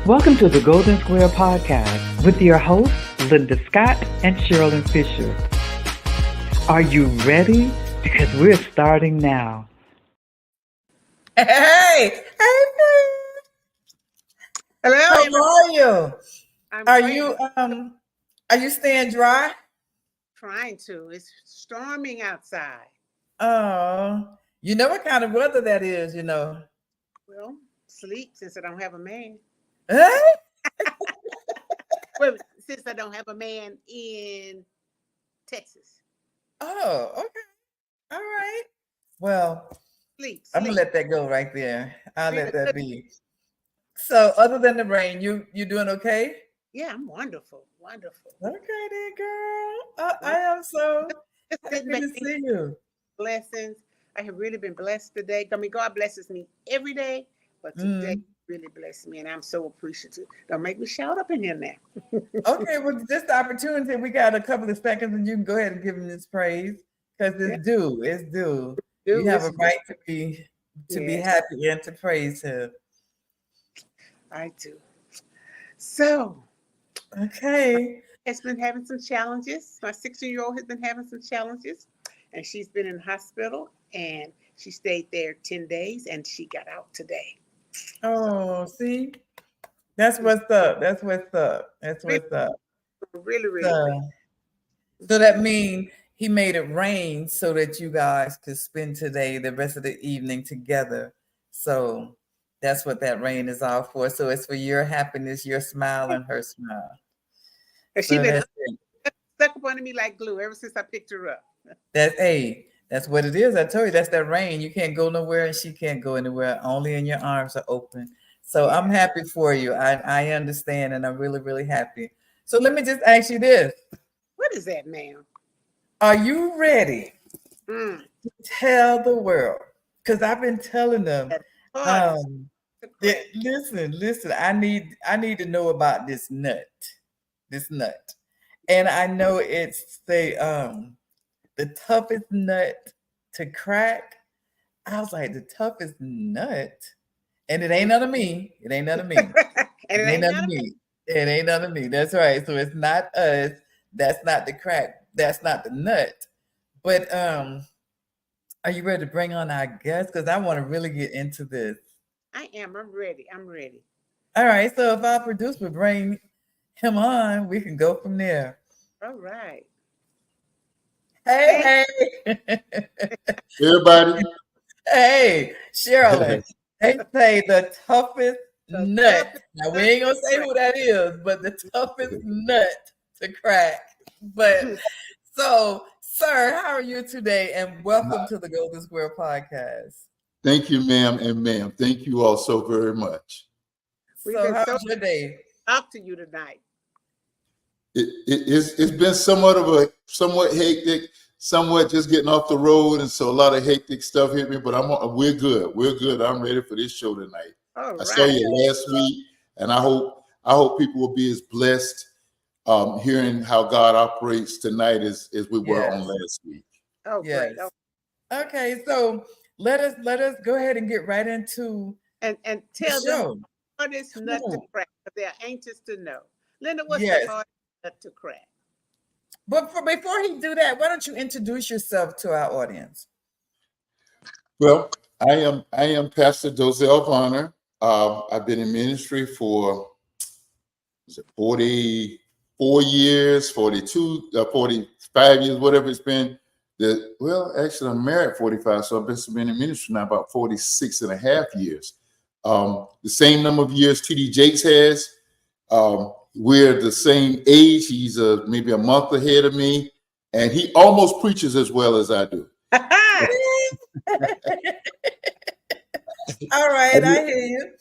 Welcome to the Golden Square Podcast with your hosts, Linda Scott and Sherilyn Fisher. Are you ready? Because we're starting now. Hey, Hello. how are you? I'm Are you staying dry? trying to. It's storming outside. Oh, you know what kind of weather that is, you know. Well, sleep since I don't have a man. Huh? Well, since I don't have a man in Texas. Oh, okay. All right. Well, Sleep. I'm gonna Sleep. let that go right there. I'll let Really? that be. So, other than the rain, you doing okay? Yeah, I'm wonderful. Wonderful. Okay, then, girl. I am so Just sitting happy back to see you. blessings. I have really been blessed today. I mean, God blesses me every day, but today Mm. really blessed me, and I'm so appreciative. Don't make me shout up in here now. Okay, well, just the opportunity. We got a couple of seconds, and you can go ahead and give him this praise because Yeah, it's due. It's due. You do have a it's right to be yeah, happy and to praise him. I do. So Okay. has been having some challenges. My 16-year-old has been having some challenges, and she's been in hospital, and she stayed there 10 days, and she got out today. So Oh, see, that's it's what's up. That's what's up. That's really, what's up. really, really good. So, so that means he made it rain so that you guys could spend today, the rest of the evening together. So that's what that rain is all for. So it's for your happiness, your smile, and her smile. And she So been that's it. stuck up under me like glue ever since I picked her up. That's what it is. I told you that's that rain. You can't go nowhere and she can't go anywhere. Only in your arms are open. So I'm Yeah. happy for you. I understand and I'm really, really happy. So let me just ask you this. What is that, ma'am? Are you ready Mm. to tell the world? Because I've been telling them, That hardest um, to crack. listen, I need to know about this nut. This nut. And I know it's the toughest nut to crack. I was like, the toughest nut. And it ain't none of me. It ain't none of me. And It it ain't ain't none of none of me. me. It ain't none of me. That's right. So it's not us. That's not the crack. That's not the nut. But are you ready to bring on our guest? Because I want to really get into this. I am. I'm ready. I'm ready. All right. So if our producer bring him on, we can go from there. All right. Hey, Hey, hey. Everybody, Hey, Sherilyn, they say the toughest the nut. toughest Now we nut ain't to gonna say crack. who that is, but the toughest nut to crack. But so, sir, how are you today? And welcome to the Golden Square Podcast. thank you, ma'am and ma'am. Thank you all so very much. We've So, been how's so your day? up to you tonight. It's been somewhat hectic, somewhat just getting off the road, and so a lot of hectic stuff hit me. But we're good. We're good. I'm ready for this show tonight. All I saw right. you last week, and I hope people will be as blessed hearing how God operates tonight as we were on Yes, last week. Oh, great. Oh, yes. Okay, so let us go ahead and get right into and the tell them show. hardest Come nut to on. crack. 'Cause they're anxious to know. Linda, what's the Yes. hardest nut to crack? But before he do that, why don't you introduce yourself to our audience? Well, I am Pastor Dozell Varner. I've been in ministry for 44 years, 42, 45 years, whatever it's been. Actually, I'm married 45, so I've been in ministry now about 46 and a half years. The same number of years TD Jakes has. We're the same age. He's maybe a month ahead of me, and he almost preaches as well as I do. All right, I hear you.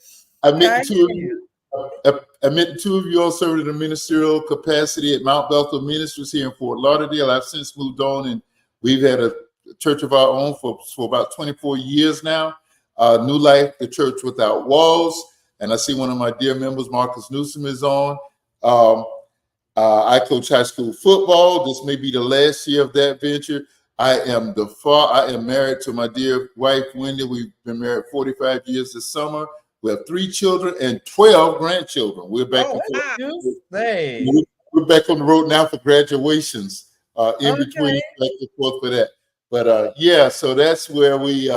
I met I the two hear of you. you. I met the two of you all serving in a ministerial capacity at Mount Bethel Ministries here in Fort Lauderdale. I've since moved on, and we've had a church of our own for about 24 years now. New Life, the Church Without Walls. And I see one of my dear members, Marcus Newsom, is on. Um, I coach high school football. This may be the last year of that venture. I am married to my dear wife, Wendy. We've been married 45 years this summer. We have 3 children and 12 grandchildren. We're back Oh, and forth. wow. You say. We're back on the road now for graduations. In between, Okay. back and forth for that. But yeah, so that's where we.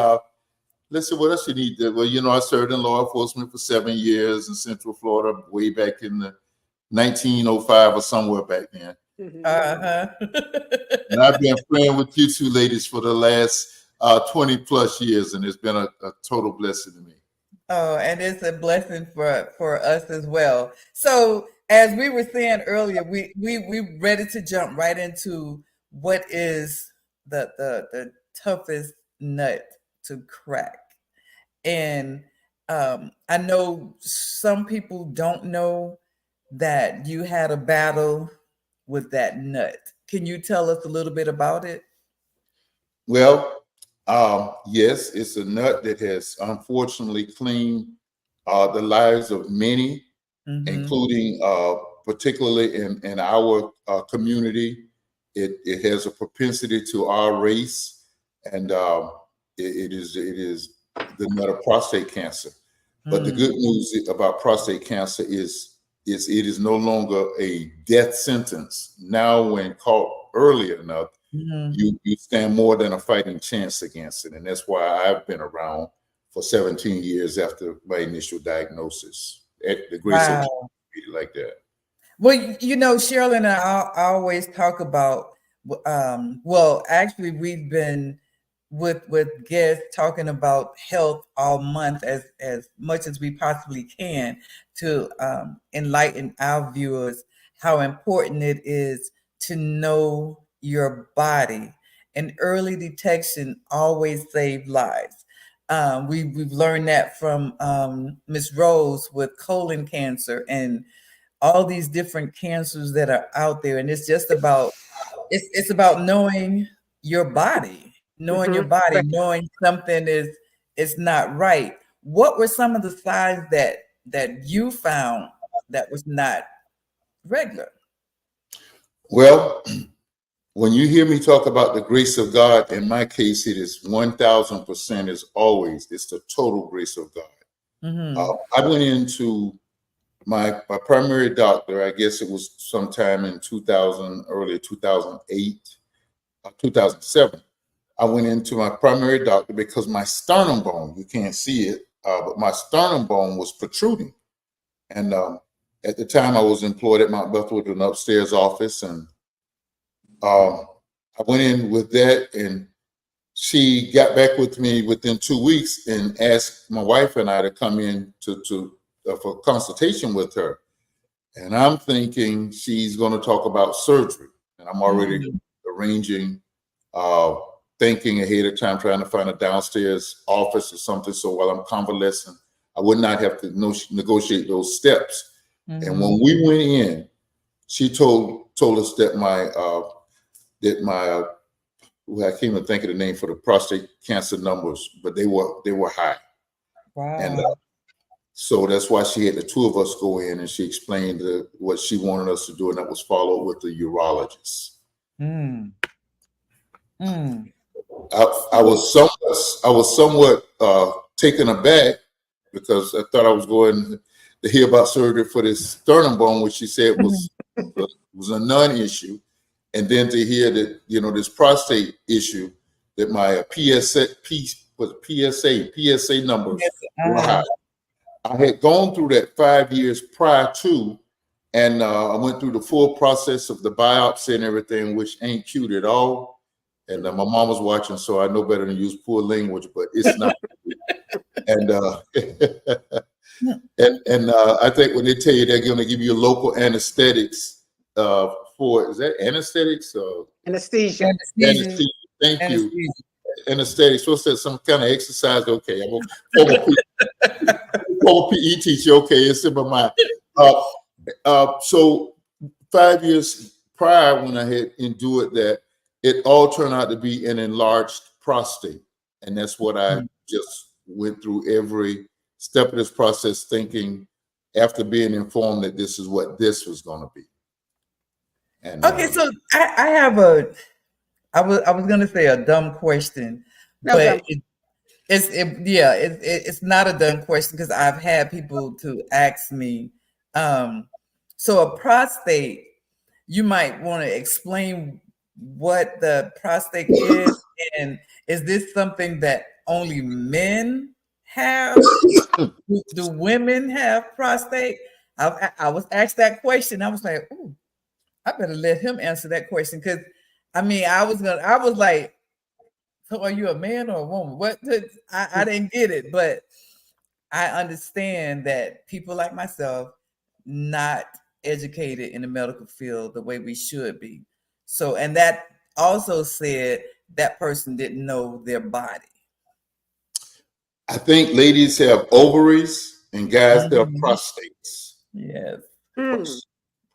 Let's see, what else you need? Well, you know, I served in law enforcement for 7 years in Central Florida, way back in the 1905 or somewhere back then. Mhm. Uh-huh. And I've been friends with you two ladies for the last 20 plus years, and it's been a total blessing to me. Oh, and it's a blessing for us as well. So as we were saying earlier, we ready to jump right into what is the toughest nut to crack. And I know some people don't know that you had a battle with that nut. Can you tell us a little bit about it? Well, yes, it's a nut that has unfortunately claimed the lives of many, including particularly in our community. It has a propensity to our race, and it is the nut of prostate cancer. But the good news about prostate cancer is it is no longer a death sentence. Now, when caught early enough, you stand more than a fighting chance against it. And that's why I've been around for 17 years after my initial diagnosis. At the grace of God, like that. Well, you know, Cheryl and I always talk about, well, actually, we've been with guests talking about health all month as much as we possibly can to enlighten our viewers how important it is to know your body. And early detection always saves lives. We've learned that from Miss Rose with colon cancer and all these different cancers that are out there. And it's just about it's about knowing your body, Right. knowing something is not right. What were some of the signs that you found that was not regular? Well, when you hear me talk about the grace of God, in my case, it is 1000% is always, it's the total grace of God. I went into my primary doctor, I guess it was sometime in 2000, early 2008, 2007. I went into my primary doctor because my sternum bone, you can't see it, but my sternum bone was protruding. And at the time I was employed at Mount Bethel with an upstairs office, and I went in with that, and she got back with me within 2 weeks and asked my wife and I to come in for consultation with her. And I'm thinking she's going to talk about surgery, and I'm already arranging, thinking ahead of time, trying to find a downstairs office or something. So while I'm convalescing, I would not have to negotiate those steps. And when we went in, she told us that well, I can't even think of the name for the prostate cancer numbers, but they were high. Wow. And so that's why she had the two of us go in, and she explained what she wanted us to do, and that was follow with the urologist. I was somewhat taken aback because I thought I was going to hear about surgery for this sternum bone, which she said was a non-issue, and then to hear that this prostate issue, that my PSA numbers were high. I had gone through that 5 years prior to, and I went through the full process of the biopsy and everything, which ain't cute at all. And my mom was watching, so I know better than use poor language, but it's not. And I think when they tell you they're going to give you local anesthetics is that anesthetics? Anesthesia. Anesthesia. Thank you. Anesthetics. What's that? Some kind of exercise? Okay, I'm a former PE teacher. Okay, it's in my mind. So 5 years prior, when I had endured that, it all turned out to be an enlarged prostate, and that's what I just went through every step of this process, thinking after being informed that this is what this was going to be. And Okay, so I have I was going to say a dumb question, No, but It's not a done question because I've had people to ask me. So a prostate, you might want to explain what the prostate is, and is this something that only men have? Do women have prostate? I was asked that question. I was like, "Ooh, I better let him answer that question," because I mean, I was like, "So are you a man or a woman?" I didn't get it, but I understand that people like myself not educated in the medical field the way we should be. So, and that also said that person didn't know their body. I think ladies have ovaries and guys have Mhm. prostates. Yes.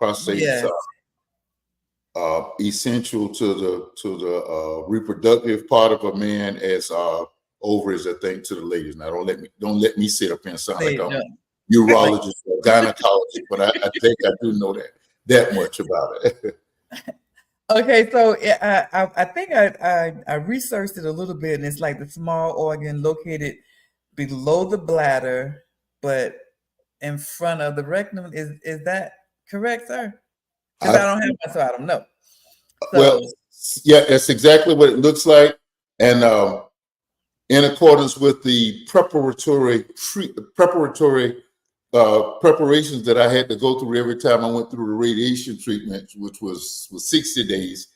Prostates Yes. are essential to the reproductive part of a man as ovaries, I think, to the ladies. Now, don't let me sit up here and sound like I'm a urologist or gynecologist, but I think I do know that much about it. Okay, so I think I researched it a little bit, and it's like the small organ located below the bladder, but in front of the rectum. Is that correct, sir? Because I don't have one, so I don't know. Well, yeah, that's exactly what it looks like, and in accordance with the preparatory preparations that I had to go through every time I went through the radiation treatment, which was 60 days.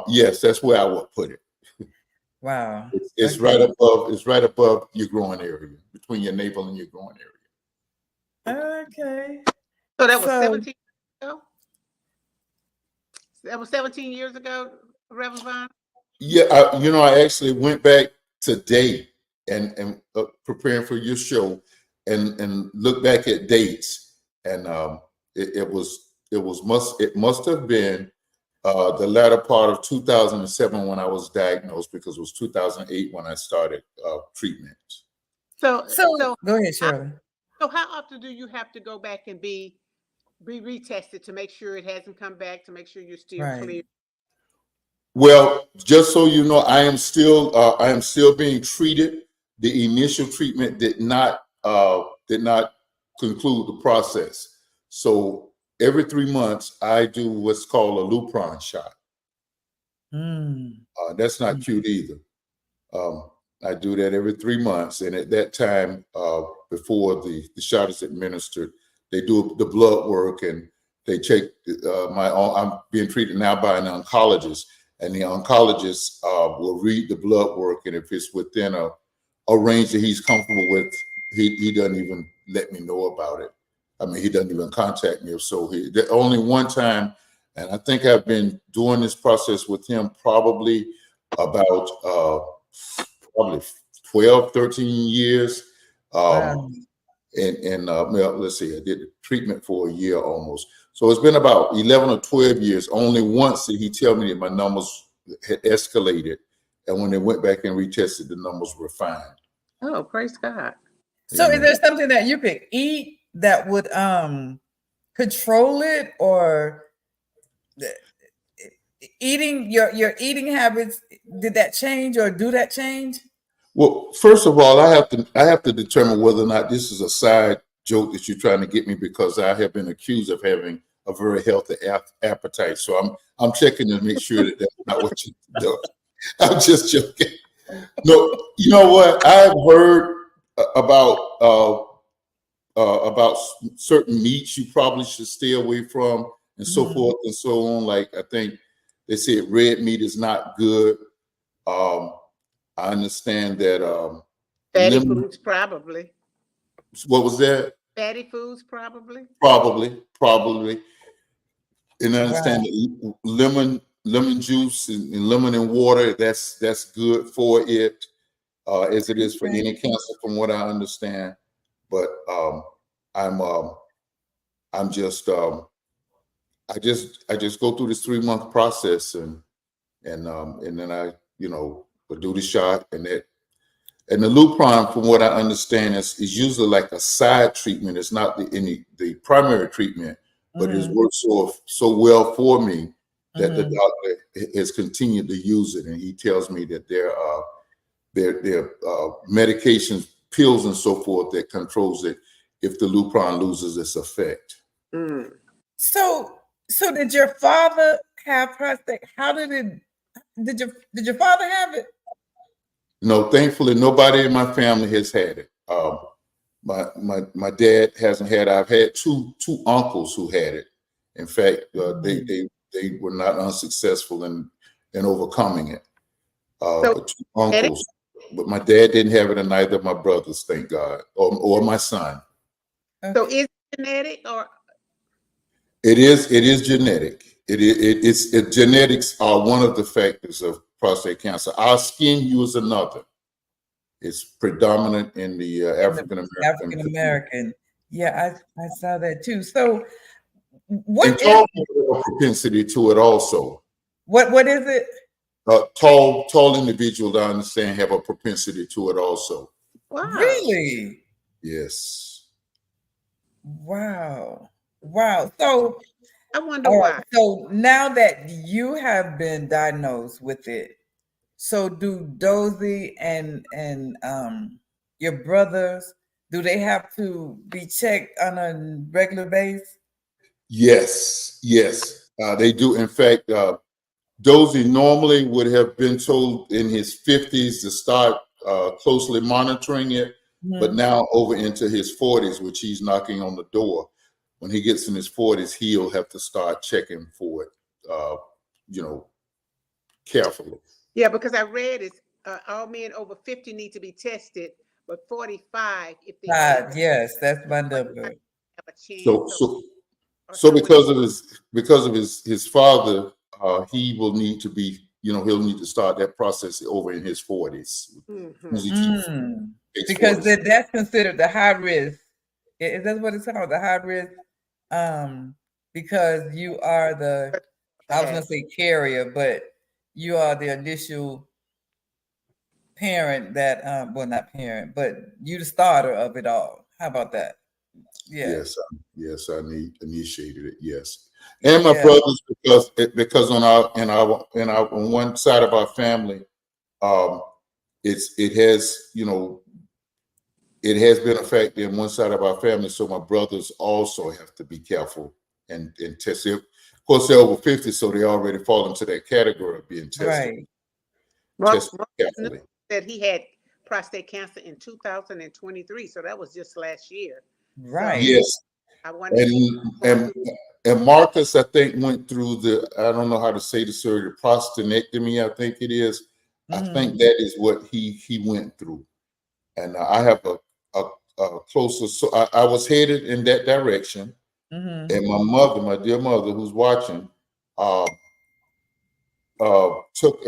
Yes, that's where I would put it. Wow. It's right above. It's right above your groin area, between your navel and your groin area. Okay. So that was 17 years ago? That was 17 years ago, Reverend Vaughn? Yeah, I actually went back today and preparing for your show and look back at dates, and it must have been the latter part of 2007 when I was diagnosed, because it was 2008 when I started treatment. So go ahead, Shirley. So how often do you have to go back and be retested to make sure it hasn't come back, to make sure you're still clear? Well, just so you know, I am still being treated. The initial treatment did not conclude the process. So every 3 months, I do what's called a Lupron shot. That's not cute either. I do that every 3 months, and at that time, before the shot is administered, they do the blood work and they check I'm being treated now by an oncologist, and the oncologist will read the blood work, and if it's within a range that he's comfortable with, he doesn't even let me know about it. I mean, he doesn't even contact me. So only one time, and I think I've been doing this process with him probably about probably 12, 13 years. Wow. And let's see, I did the treatment for a year almost. So it's been about 11 or 12 years. Only once did he tell me that my numbers had escalated. And when they went back and retested, the numbers were fine. Oh, praise God. So is there something that you could eat that would control it, or eating your eating habits, did that change or do that change? Well, first of all, I have to determine whether or not this is a side joke that you're trying to get me, because I have been accused of having a very healthy appetite. So I'm checking to make sure that that's not what you do. I'm just joking. No, you know what? I've heard about certain meats you probably should stay away from, and so forth and so on. Like, I think they said red meat is not good. I understand that fatty foods, probably. What was that? Fatty foods, probably. Probably. And I understand that lemon juice and lemon and water, that's good for it, as it is for any cancer, from what I understand. But I'm just I just go through this 3-month process, and then I do the shot, and the Lupron, from what I understand, is usually like a side treatment. It's not the primary treatment, but it's worked so well for me that the doctor has continued to use it, and he tells me that their medications, pills, and so forth that controls it if the Lupron loses its effect. Mm. So did your father have prostate? How did your father have it? No, thankfully, nobody in my family has had it. My dad hasn't had it. I've had two uncles who had it. In fact, they were not unsuccessful in overcoming it. But two uncles, but my dad didn't have it, and neither of my brothers, thank God, or my son. So is it genetic or? It is genetic. Genetics are one of the factors of prostate cancer. Our skin hue is another. It's predominant in the African American. Yeah, I saw that too. So what and tall people have a propensity to it also. What is it? Tall individuals, I understand, have a propensity to it also. Wow. Really? Yes. Wow. So I wonder why. So now that you have been diagnosed with it, so do Dozie and your brothers, do they have to be checked on a regular basis? Yes, they do. In fact, Dozie normally would have been told in his 50s to start closely monitoring it, but now over into his 40s, which he's knocking on the door. When he gets in his 40s, he'll have to start checking for it, carefully. Yeah, because I read it's all men over 50 need to be tested, but 45 if they yes, that's my number. have a chance. So because of his father, he will need to be, he'll need to start that process over in his 40s. Because that's considered the high risk. Is that what it's called? The high risk? Because you are I was gonna say carrier, but you are the initial parent that well, not parent, but you the starter of it all. How about that? Yeah. Yes, I initiated it. Yes, and my brothers, because on one side of our family, it has been a factor in one side of our family. So my brothers also have to be careful and test it. Of course, they're over 50, so they already fall into that category of being tested. Right. Tested carefully. That he had prostate cancer in 2023, so that was just last year. Right. So yes. I wonder. And Marcus, I think, went through I don't know how to say the surgery, prostatectomy, I think it is. I think that is what he went through. And I have a closer, so I was headed in that direction. And my dear mother, who's watching, took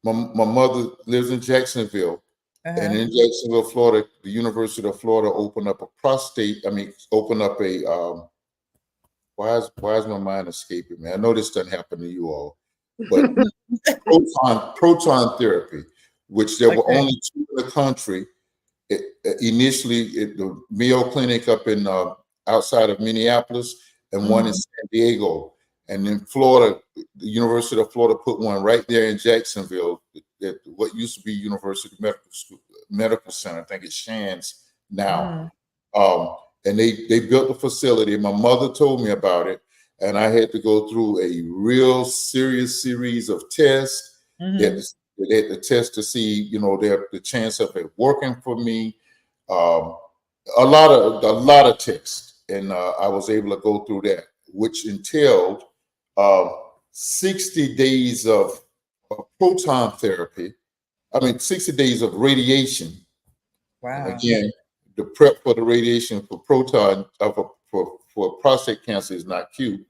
my mother lives in Jacksonville, and in Jacksonville, Florida, the University of Florida opened up a why is my mind escaping me? I know this doesn't happen to you all, but proton therapy, which there were only two in the country. Initially, the Mayo Clinic up in outside of Minneapolis, and one in San Diego, and in Florida, the University of Florida put one right there in Jacksonville at what used to be University Medical Center. I think it's Shands now. And they built the facility. My mother told me about it, and I had to go through a real serious series of tests. They had to test to see, the chance of it working for me. A lot of tests, and I was able to go through that, which entailed 60 days of proton therapy. 60 days of radiation. Wow. And again, the prep for the radiation for proton for prostate cancer is not cute.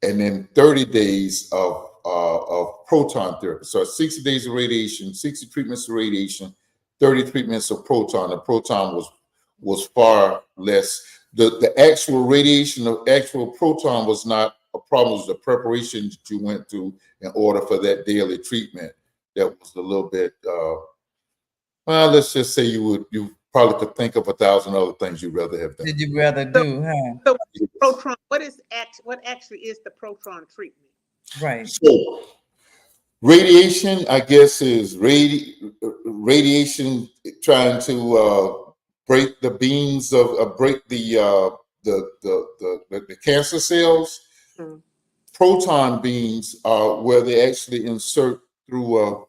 And then 30 days of proton therapy. So 60 days of radiation, 60 treatments of radiation, 30 treatments of proton. The proton was far less. The actual radiation, the actual proton was not a problem. It was the preparation that you went through in order for that daily treatment that was a little bit. Let's just say you probably could think of 1,000 other things you'd rather have done. Did you rather do, huh? So proton, what actually is the proton treatment? Right. So Radiation, I guess, is radiation trying to break the beams of break the cancer cells. Mm. Proton beams are where they actually insert through a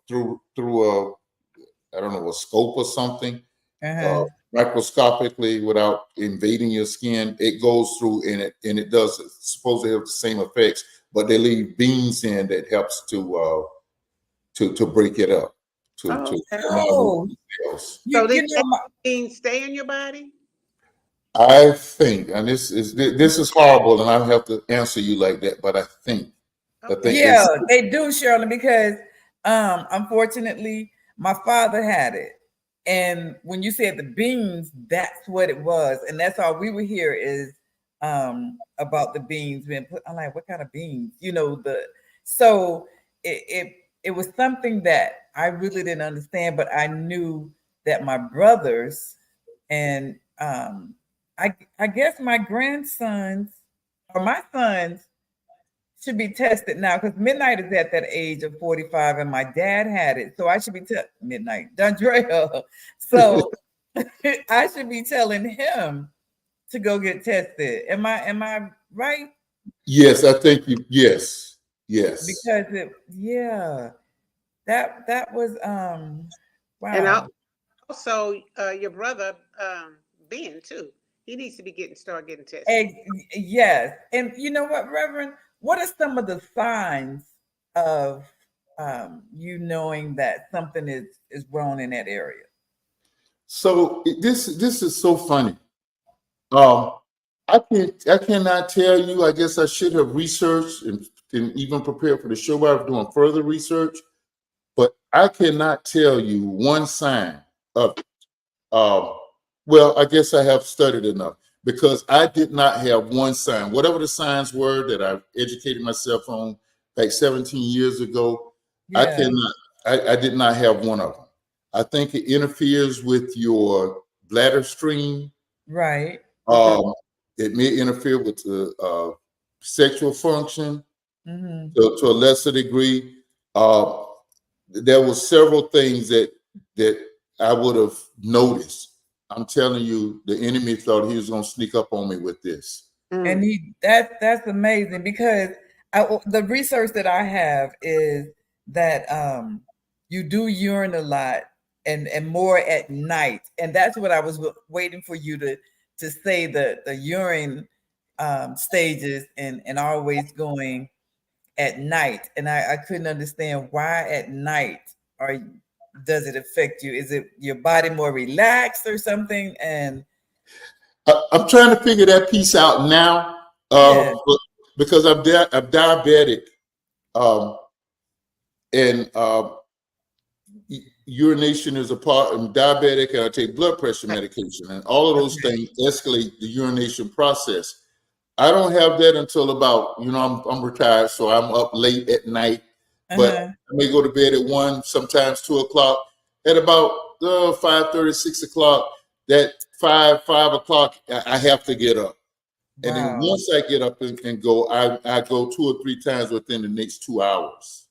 I don't know, a scope or something, Uh-huh. microscopically without invading your skin. It goes through and it does supposed to have the same effects, but they leave beams in that helps to break it up Oh, to okay. Oh, cells. So you this know, thing stay in your body? I think, and this is horrible, and I have to answer you like that, but I think Okay. yeah, they do, Shirley, because unfortunately, my father had it. And when you said the beans, that's what it was. And that's all we would hear is about the beans being put. I'm like, what kind of beans? So it was something that I really didn't understand, but I knew that my brothers and I guess my grandsons or my sons should be tested now because Midnight is at that age of 45 and my dad had it. So I should be Midnight, Dondrea. So I should be telling him to go get tested. Am I right? yes, I think yes. Because that was And wow. also, your brother, Ben, too. He needs to be start getting tested. Yes. And you know what, Reverend? What are some of the signs of you knowing that something is wrong in that area? So this is so funny. Um, I cannot tell you. I guess I should have researched and even prepared for the show. I was doing further research, but I cannot tell you one sign of it. Well, I guess I have studied enough because I did not have one sign. Whatever the signs were that I educated myself on like 17 years ago, I Yeah, cannot. I did not have one of them. I think it interferes with your bladder stream. right. Mhm. It may interfere with the sexual function Hmm. to a lesser degree. Uh, there were several things that I would have noticed. I'm telling you, the enemy thought he was going to sneak up on me with this. And Mm. that's amazing because the research that I have is that you do urine a lot and more at night, and that's what I was waiting for you to say the urine stages and always going at night, and I couldn't understand why at night or does it affect you? Is it your body more relaxed or something? And I'm trying to figure that piece out now yeah, because I'm diabetic um, and urination is a part. I'm diabetic and I take blood pressure medication, and all of those okay. things escalate the urination process. I don't have that until about, I'm retired, so I'm up late at night, but Uh-huh. I may go to bed at 1, sometimes 2 o'clock. At about 5:30, 6 o'clock, that 5 o'clock, I have to get up. And then Wow. once I get up and go, I go 2 or 3 times within the next 2 hours.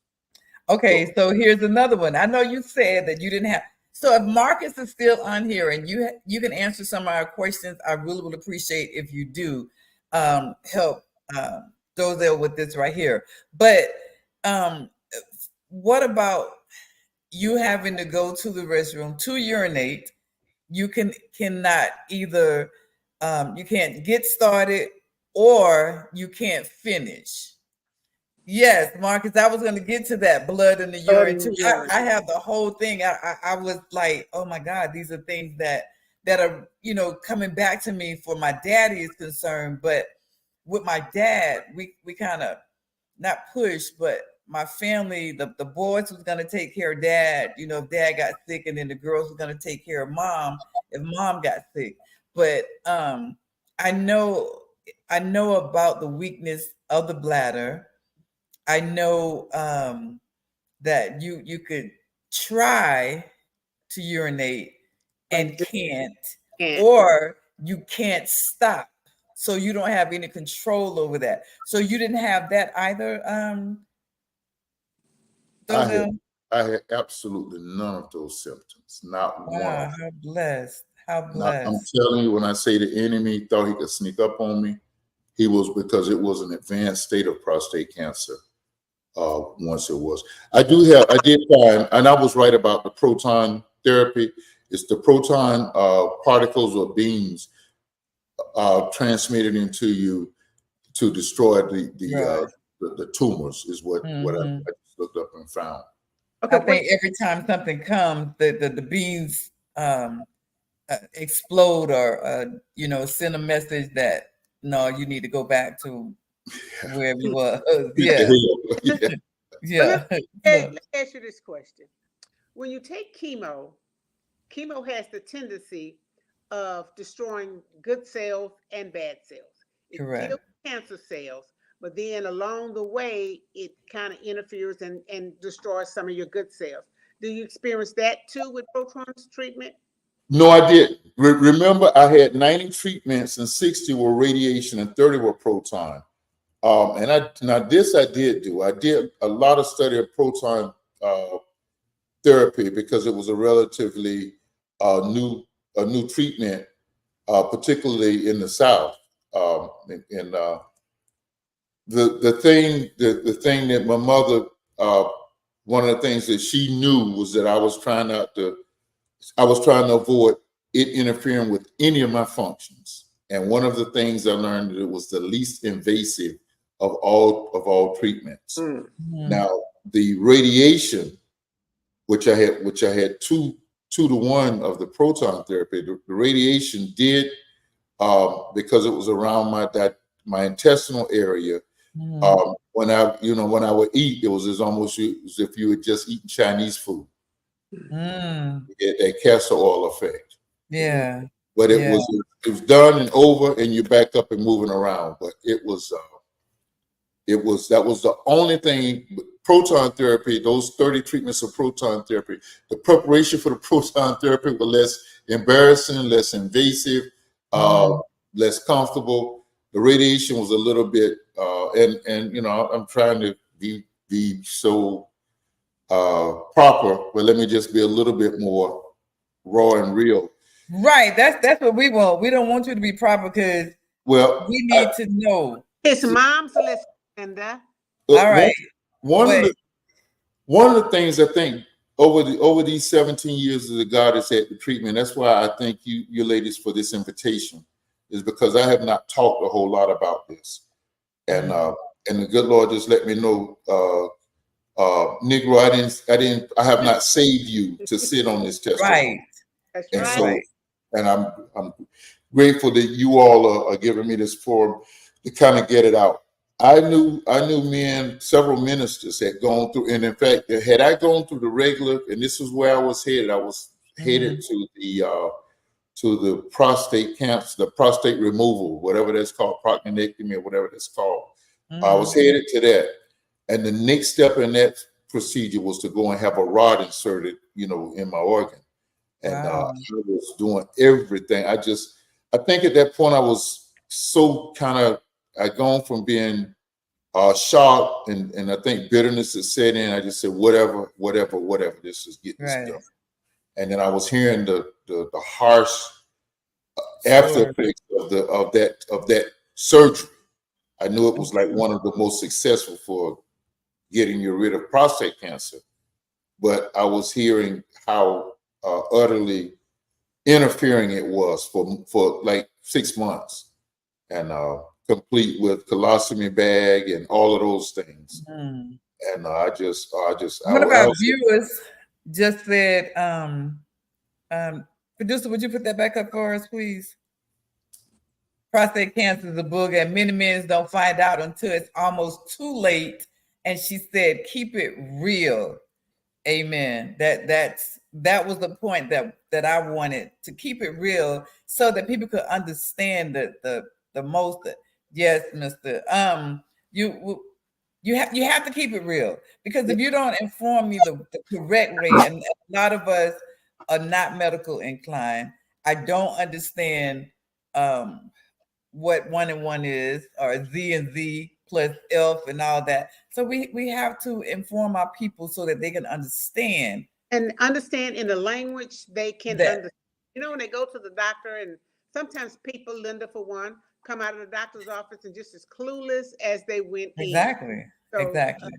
So Okay, so here's another one. I know you said that you didn't have. So if Marcus is still on here and you can answer some of our questions, I really would appreciate if you do help Dozell with this right here. But um, what about you having to go to the restroom to urinate? You cannot either you can't get started or you can't finish. Yes, Marcus, I was going to get to that blood in the Blood urine in too. the urine. I have the whole thing. I was like, oh my God, these are things that are coming back to me for my daddy is concerned. But with my dad, we kind of not push, but my family, the boys was going to take care of dad. If dad got sick, and then the girls were going to take care of mom if mom got sick. But I know I know about the weakness of the bladder. I know that you could try to urinate But and just can't, can't. or you can't stop. So you don't have any control over that. So you didn't have that either, I had absolutely none of those symptoms. Not one of them. How blessed. How I'm blessed. telling you, when I say the enemy thought he could sneak up on me, he was, because it was an advanced state of prostate cancer. Once it was, I did find, and I was right about the proton therapy. It's the proton particles or beams transmitted into you to destroy the tumors, is what I just looked up and found. Okay, I think every time something comes, the beams explode or send a message that no, you need to go back to wherever you were. Yeah. Let me ask you this question. When you take chemo has the tendency of destroying good cells and bad cells. It kills cancer cells, but then along the way, it kind of interferes and destroys some of your good cells. Do you experience that too with proton's treatment? No, I did. Remember, I had 90 treatments and 60 were radiation and 30 were proton. And I did do. I did a lot of study of proton therapy because it was a relatively new treatment, particularly in the South. The thing that my mother, one of the things that she knew was that I was trying to avoid it interfering with any of my functions. And one of the things I learned that it was the least invasive of all treatments. Now, the radiation, which I had 2 to 1 of the proton therapy, the radiation did, because it was around my intestinal area. When I would eat, it was almost as if you had just eaten Chinese food. That castor oil effect. Yeah. But it was done and over, and you're back up and moving around. But that was the only thing. Proton therapy, those 30 treatments of proton therapy, the preparation for the proton therapy was less embarrassing, less invasive, less comfortable. The radiation was a little bit, and I'm trying to be so proper, but let me just be a little bit more raw and real. Right. That's what we want. We don't want you to be proper because we need to know. His mom's listening. All right. One of the things I think over these 17 years that God has had the treatment, that's why I thank you ladies for this invitation, is because I have not talked a whole lot about this. And the good Lord just let me know, Negro, I have not saved you to sit on this testimony. Right. That's and right. So, and I'm grateful that you all are giving me this forum to kind of get it out. I knew several ministers had gone through, and in fact, had I gone through the regular, and this is where I was headed. I was headed to the prostate camps, the prostate removal, whatever that's called, proctonectomy or whatever that's called. I was headed to that, and the next step in that procedure was to go and have a rod inserted, in my organ, and I was doing everything. I think at that point I was so I'd gone from being shocked and I think bitterness had set in. I just said, whatever, this is getting this done. And then I was hearing the harsh after effects of that surgery. I knew it was like one of the most successful for getting you rid of prostate cancer. But I was hearing how utterly interfering it was for like 6 months. And complete with colostomy bag and all of those things. And I just. One of our viewers just said, producer, would you put that back up for us, please? Prostate cancer is a booger, and many men don't find out until it's almost too late. And she said, keep it real. Amen. That was the point that I wanted, to keep it real so that people could understand the most. Yes, Mr. You have to keep it real, because if you don't inform me the correct way, and a lot of us are not medical inclined, I don't understand what 1 and 1 is, or Z and Z, plus F and all that. So we have to inform our people so that they can understand. And understand in the language they can understand. You know, when they go to the doctor, and sometimes people, Linda for one, come out of the doctor's office and just as clueless as they went in. Exactly.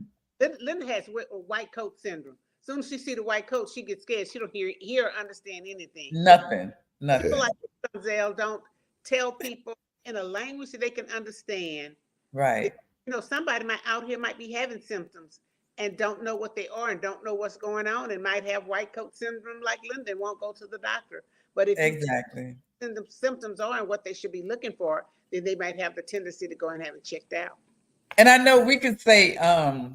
Linda has white coat syndrome. As soon as she see the white coat, she gets scared. She don't hear or understand anything. Nothing. People like Dozell don't tell people in a language that they can understand. Right. You know, somebody out here might be having symptoms and don't know what they are and don't know what's going on, and might have white coat syndrome like Linda and won't go to the doctor. But if exactly the symptoms are and what they should be looking for, then they might have the tendency to go and have it checked out. And I know we could say, I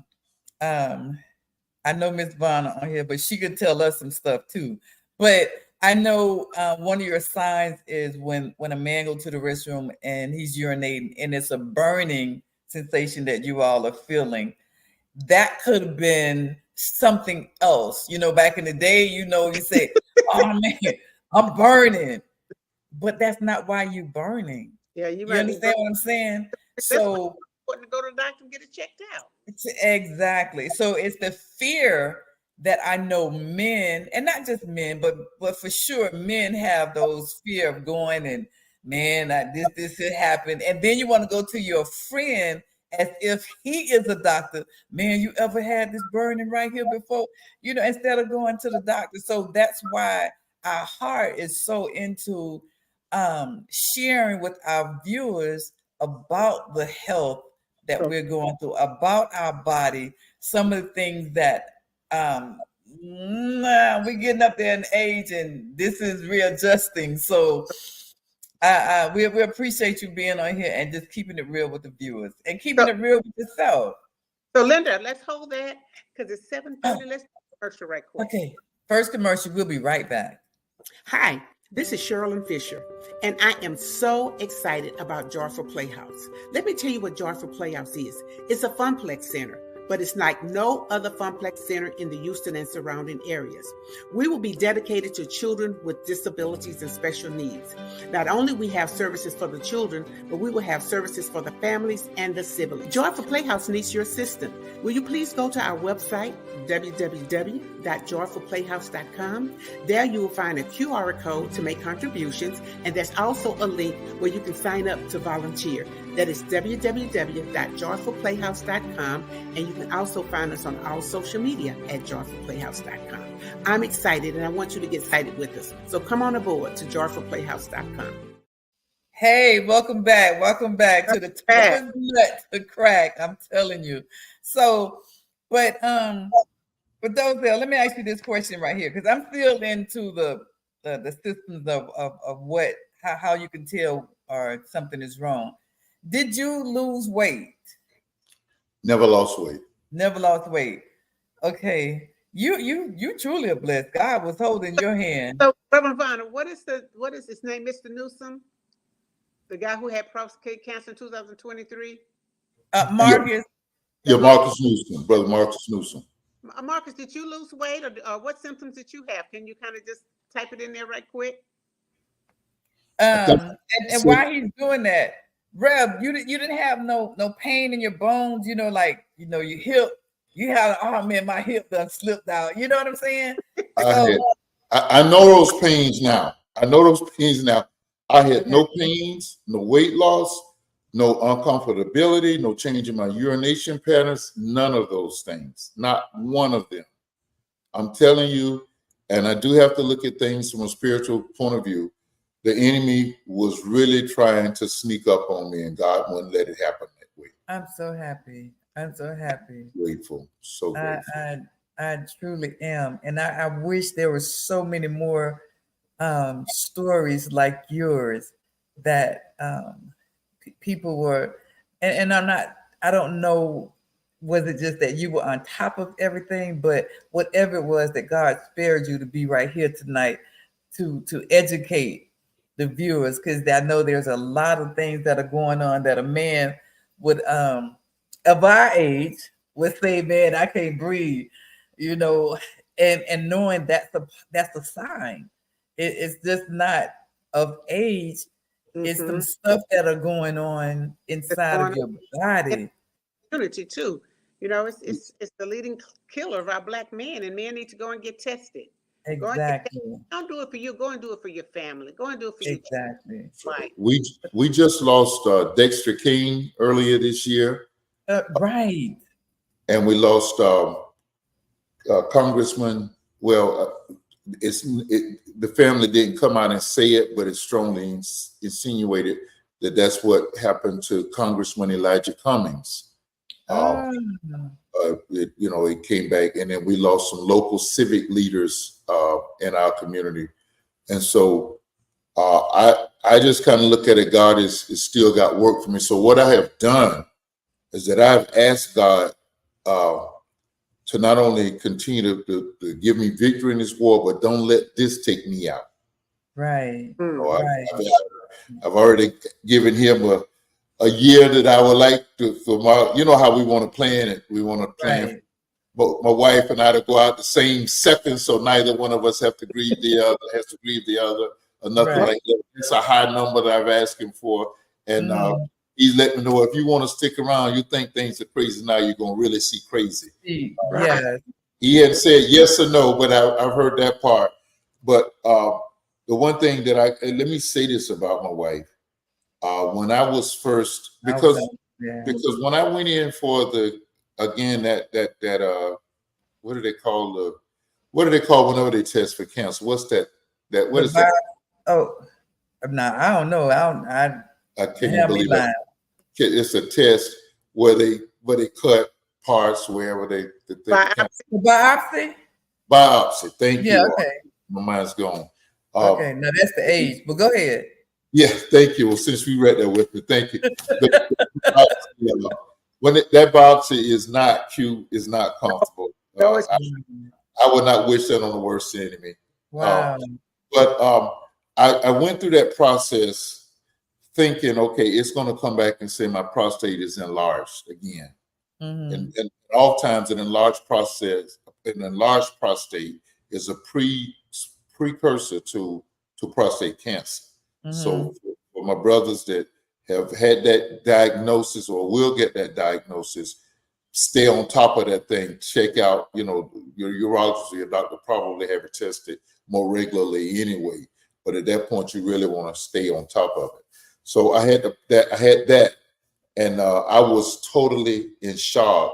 know Miss Varner on here, but she could tell us some stuff too. But I know one of your signs is when a man goes to the restroom and he's urinating and it's a burning sensation that you all are feeling. That could have been something else. You know, back in the day, you know, you say, oh man, I'm burning. But that's not why you're burning. Yeah, you understand what I'm saying? So to go to the doctor and get it checked out. Exactly. So it's the fear that I know men, and not just men, but for sure men have those fear of going and man, this had happened. And then you want to go to your friend as if he is a doctor. Man, you ever had this burning right here before? You know, instead of going to the doctor. So that's why our heart is so into sharing with our viewers about the health that we're going through, about our body, some of the things that we're getting up there in age and this is readjusting. So we appreciate you being on here and just keeping it real with the viewers and keeping it real with yourself. So Linda, let's hold that because it's 7:30. Let's commercial right quick. Okay, first commercial. We'll be right back. Hi. This is Sherilyn Fisher, and I am so excited about Joyful Playhouse. Let me tell you what Joyful Playhouse is. It's a funplex center, but it's like no other funplex center in the Houston and surrounding areas. We will be dedicated to children with disabilities and special needs. Not only we have services for the children, but we will have services for the families and the siblings. Joyful Playhouse needs your assistance. Will you please go to our website, www.joyfulplayhouse.com. There you will find a QR code to make contributions, and there's also a link where you can sign up to volunteer. That is www.joyfulplayhouse.com, and you can also find us on all social media at joyfulplayhouse.com. I'm excited, and I want you to get excited with us. So come on aboard to joyfulplayhouse.com. Hey, welcome back. Welcome back to the toughest nut to crack. I'm telling you. So, but Dozell, let me ask you this question right here, because I'm still into the systems of what how you can tell or something is wrong. Did you lose weight? Never lost weight. Never lost weight. Okay. You truly are blessed. God was holding your hand. So, Reverend Varner, what is his name? Mr. Newsom? The guy who had prostate cancer in 2023? Marcus. Yeah, Marcus Newsom, Brother Marcus Newsom. Marcus, did you lose weight, or what symptoms did you have? Can you kind of just type it in there right quick? And while he's doing that, Rev, you didn't have no pain in your bones, you know, like, you know, your hip, you had, oh man, my hip done slipped out. You know what I'm saying? I know those pains now. I had no pains, no weight loss, no uncomfortability, no change in my urination patterns, none of those things, not one of them. I'm telling you, and I do have to look at things from a spiritual point of view. The enemy was really trying to sneak up on me, and God wouldn't let it happen that way. I'm so happy. Grateful. So grateful. I truly am. And I wish there were so many more stories like yours that people were, and I don't know, was it just that you were on top of everything, but whatever it was that God spared you to be right here tonight to educate the viewers, because I know there's a lot of things that are going on that a man would of our age would say, man, I can't breathe, you know, and knowing that's a sign. It's just not of age. It's some stuff that are going on inside of your body. community too. You know, it's the leading killer of our Black men, and men need to go and get tested. Exactly. Don't do it for you. Go and do it for your family. Go and do it for your Exactly. right. We just lost Dexter King earlier this year. Right. And we lost Congressman. Well, the family didn't come out and say it, but it strongly insinuated that that's what happened to Congressman Elijah Cummings. It came back, and then we lost some local civic leaders in our community. And so I just kind of look at it, God is still got work for me. So what I have done is that I've asked God to not only continue to give me victory in this war, but don't let this take me out. Right. I've already given him a year that I would like to, for my, you know how we want to plan it. We want to plan but my wife and I to go out the same second, so neither one of us has to grieve the other, or nothing like that. It's a high number that I've asked him for. And he's let me know, if you want to stick around, you think things are crazy now, you're going to really see crazy. Yeah. He hadn't said yes or no, but I've heard that part. But the one thing that let me say this about my wife. When I was first, because when I went in for what do they call whenever they test for cancer? What's that? What is that? Oh, no, I don't know. I can't believe it. It's a test where they cut parts wherever biopsy. Biopsy. Thank you. Yeah. Okay. My mind's gone. Okay. Now that's the age. But go ahead. Yeah. Thank you. Well, since we read that with me, thank you. When that biopsy is not cute, is not comfortable. I would not wish that on the worst enemy. Wow. But I went through that process thinking, okay, it's going to come back and say my prostate is enlarged again. And oftentimes an enlarged prostate is a precursor to prostate cancer. So for my brothers that have had that diagnosis or will get that diagnosis, stay on top of that thing. Check out, your urologist or your doctor probably have it tested more regularly anyway. But at that point, you really want to stay on top of it. So I had that, and I was totally in shock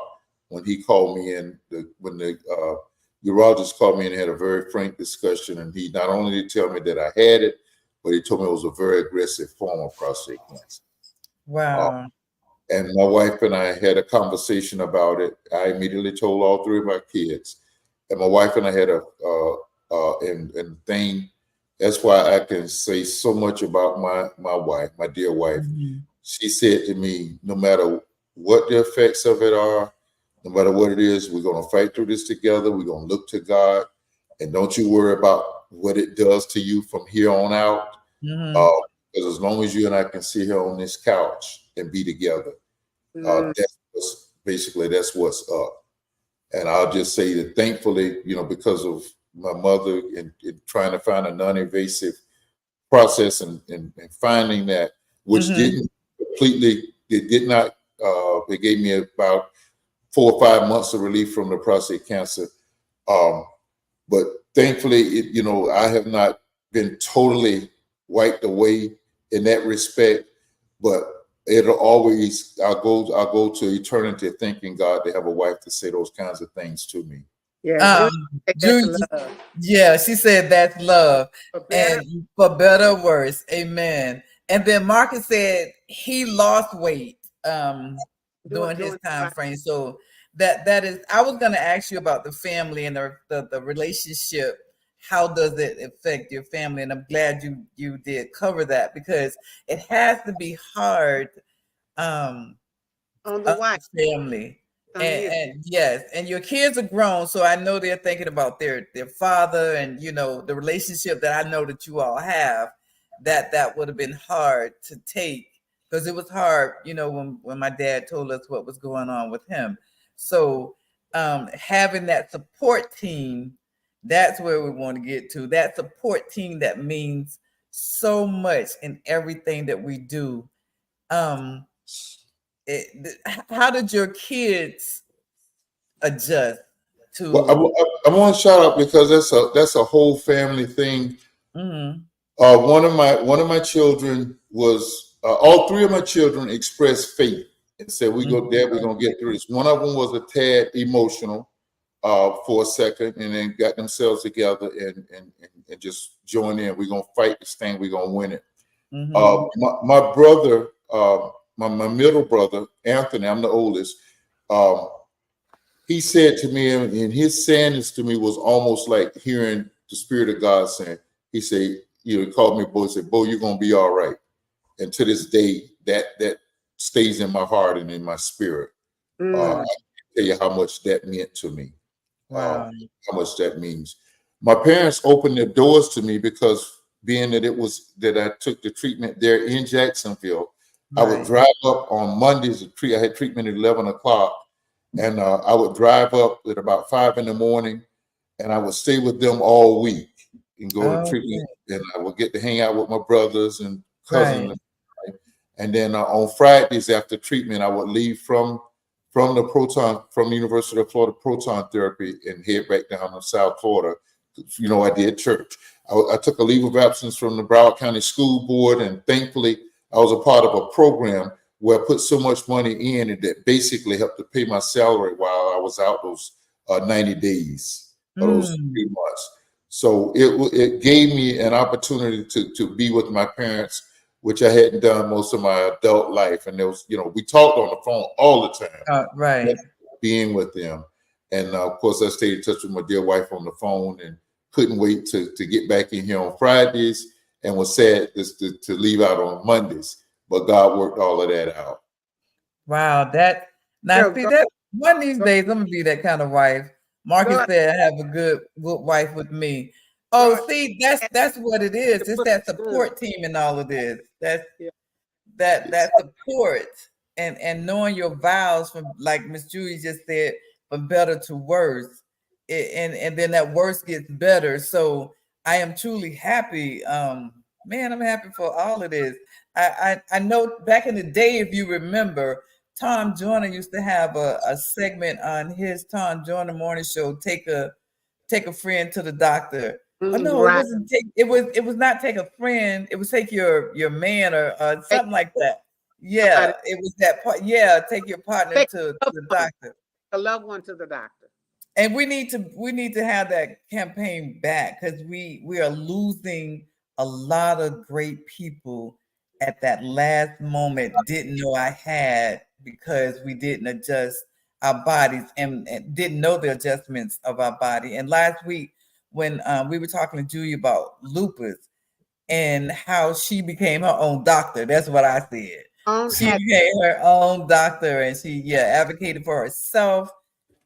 when he called me in. When the urologist called me and had a very frank discussion, and he not only did tell me that I had it, but he told me it was a very aggressive form of prostate cancer. Wow. And my wife and I had a conversation about it. I immediately told all three of my kids. And my wife and I had and thing. That's why I can say so much about my wife, my dear wife. She said to me, no matter what the effects of it are, no matter what it is, we're going to fight through this together. We're going to look to God. And don't you worry about what it does to you from here on out. Because as long as you and I can sit here on this couch and be together, that's what's up. And I'll just say that thankfully, because of my mother and trying to find a non-invasive process and finding that, which didn't completely, it did not, it gave me about 4 or 5 months of relief from the prostate cancer. But thankfully, I have not been totally wiped away in that respect, but it'll always, I'll go to eternity thanking God to have a wife to say those kinds of things to me. Yeah, yeah, she said that's love, and for better or worse, amen. And then Marcus said he lost weight during his time frame. So that is, I was going to ask you about the family and the relationship. How does it affect your family? And I'm glad you did cover that, because it has to be hard on the wife family. And yes, and your kids are grown, so I know they're thinking about their father, and the relationship that I know that you all have. That would have been hard to take, because it was hard, when my dad told us what was going on with him. So having that support team, that's where we want to get to. That support team that means so much in everything that we do. how did your kids adjust to? Well, I want to shout out because that's a whole family thing. Mm-hmm. One of my children was all three of my children expressed faith and said, "We go, Dad, we're gonna get through this." One of them was a tad emotional for a second, and then got themselves together and just joined in. We're gonna fight this thing. We're gonna win it. My brother, my middle brother, Anthony, I'm the oldest. He said to me, and his saying this to me was almost like hearing the Spirit of God saying. He said, he called me, Bo, said, "Bo, you're gonna be all right." And to this day, that stays in my heart and in my spirit. I can't tell you how much that meant to me. Wow. How much that means. My parents opened their doors to me because being that I took the treatment there in Jacksonville, I would drive up on Mondays. I had treatment at 11 o'clock, and I would drive up at about 5 a.m, and I would stay with them all week and go to treatment, and I would get to hang out with my brothers and cousins. And then on Fridays after treatment, I would leave from the University of Florida proton therapy and head back down to South Florida. I did church. I took a leave of absence from the Broward County School Board, and thankfully I was a part of a program where I put so much money in and that basically helped to pay my salary while I was out those 90 days or those 3 months. So it gave me an opportunity to be with my parents, which I hadn't done most of my adult life. And there was, we talked on the phone all the time, being with them. And of course, I stayed in touch with my dear wife on the phone and couldn't wait to get back in here on Fridays, and was sad to leave out on Mondays. But God worked all of that out. Wow, that one of these days I'm gonna be that kind of wife. Marcus said, "I have a good wife with me." Oh, see, that's what it is. It's that support team and all of this. That support and knowing your vows, from like Miss Julie just said, from better to worse, and then that worse gets better. So I am truly happy. Man, I'm happy for all of this. I know back in the day, if you remember, Tom Joyner used to have a segment on his Tom Joyner morning show, take a friend to the doctor. Oh no, it wasn't it was not take a friend, it was take your man or something like that. Yeah, it was that part. Yeah, take your partner to the doctor. A loved one to the doctor. And we need to have that campaign back, because we are losing a lot of great people at that last moment. Didn't know I had, because we didn't adjust our bodies and didn't know the adjustments of our body. And last week when we were talking to Julia about lupus and how she became her own doctor, that's what I said. She became her own doctor, and she advocated for herself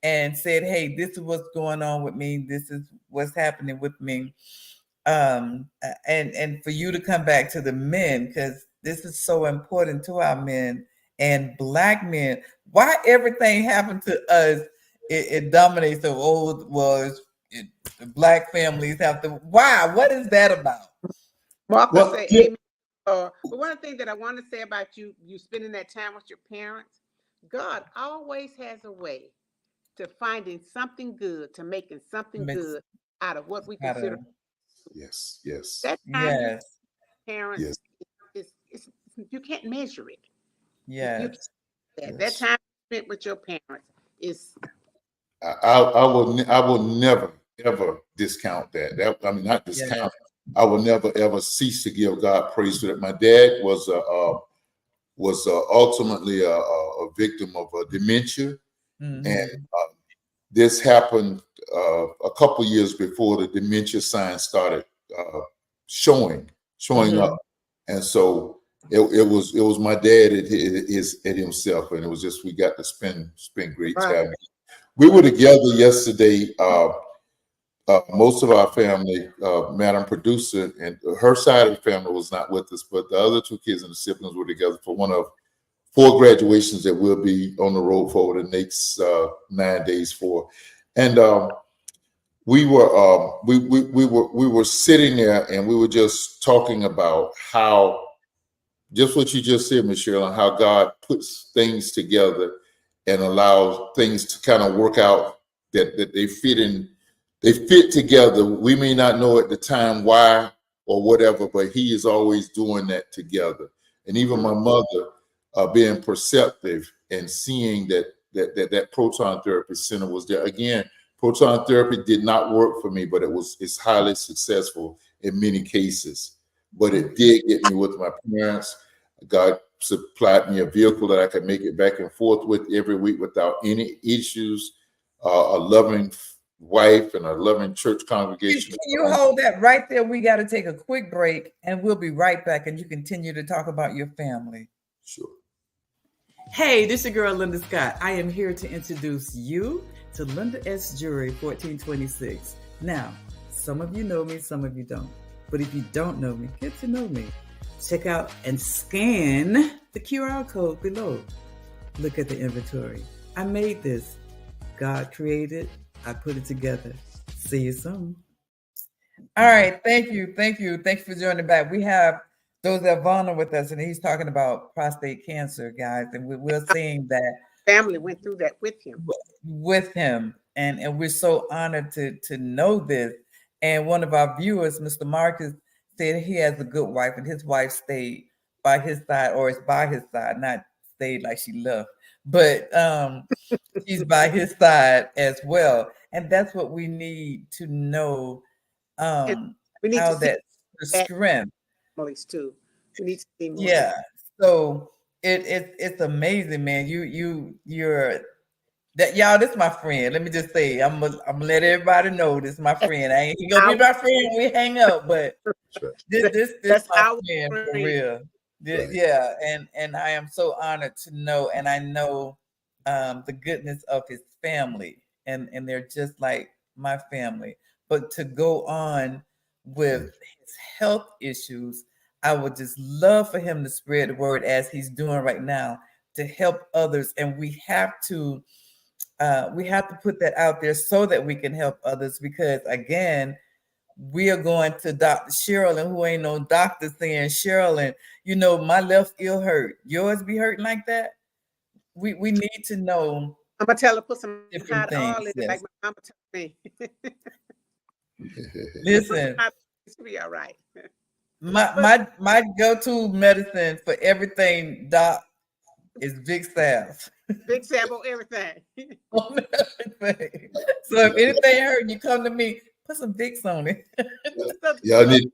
and said, "Hey, this is what's going on with me. This is what's happening with me." And for you to come back to the men, because this is so important to our men and Black men. Why everything happened to us, it dominates the old was Black families have to. Why? What is that about? Marcus say, amen. But one thing that I want to say about you spending that time with your parents, God always has a way to finding something good, to making something good out of what we consider. Yes. That time parents, you can't measure it. Yes. That time spent with your parents is. I will never ever discount that. I mean, not discount. I will never ever cease to give God praise for that. My dad was ultimately a victim of dementia, and this happened a couple years before the dementia signs started showing up, and so it was my dad at himself, and it was just we got to spend great time. We were together yesterday. Most of our family, Madam Producer, and her side of the family was not with us, but the other two kids and the siblings were together for one of 4 graduations that we'll be on the road for the next 9 days for. And we were sitting there, and we were just talking about how just what you just said, Michelle, and how God puts things together and allows things to kind of work out that they fit together. We may not know at the time why or whatever, but He is always doing that together. And even my mother being perceptive and seeing that proton therapy center was there. Again, proton therapy did not work for me, but it's highly successful in many cases. But it did get me with my parents. God supplied me a vehicle that I could make it back and forth with every week without any issues. A loving wife and a loving church congregation. Can you hold that right there? We got to take a quick break, and we'll be right back, and you continue to talk about your family. Sure. Hey, this is your girl, Linda Scott. I am here to introduce you to Linda S. Jury 1426. Now, some of you know me, some of you don't. But if you don't know me, get to know me. Check out and scan the QR code below. Look at the inventory. I made this. God created. I put it together. See you soon. All right. Thank you. Thank you. Thanks for joining back. We have Dozell Varner with us, and he's talking about prostate cancer, guys. And we're seeing that family went through that with him. And we're so honored to know this. And one of our viewers, Mr. Marcus, said he has a good wife, and his wife stayed by his side, or is by his side, not stayed like she left, but she's by his side as well. And that's what we need to know. We need how to see the strength. Families too. We need to see more. Yeah. So it's amazing, man. You're that, y'all. This is my friend. Let me just say, I'm gonna let everybody know this is my friend. I ain't gonna be my friend when we hang up, but this is my friend for real. Right. Yeah, and I am so honored to know, and I know the goodness of his family, and they're just like my family. But to go on with his health issues, I would just love for him to spread the word as he's doing right now to help others, and we have to put that out there so that we can help others, because again, we are going to Dr. Sherilyn, who ain't no doctor, saying, Sherilyn, you know, my left ear hurt. Yours be hurting like that? We need to know. I'm gonna tell her put some different things. All in it, like my mama told me. Listen, it's gonna be all right. My go-to medicine for everything, Doc, is Big Salve. Big Salve on everything. On everything. So if anything hurt, you come to me. Put some Vicks on it. y'all need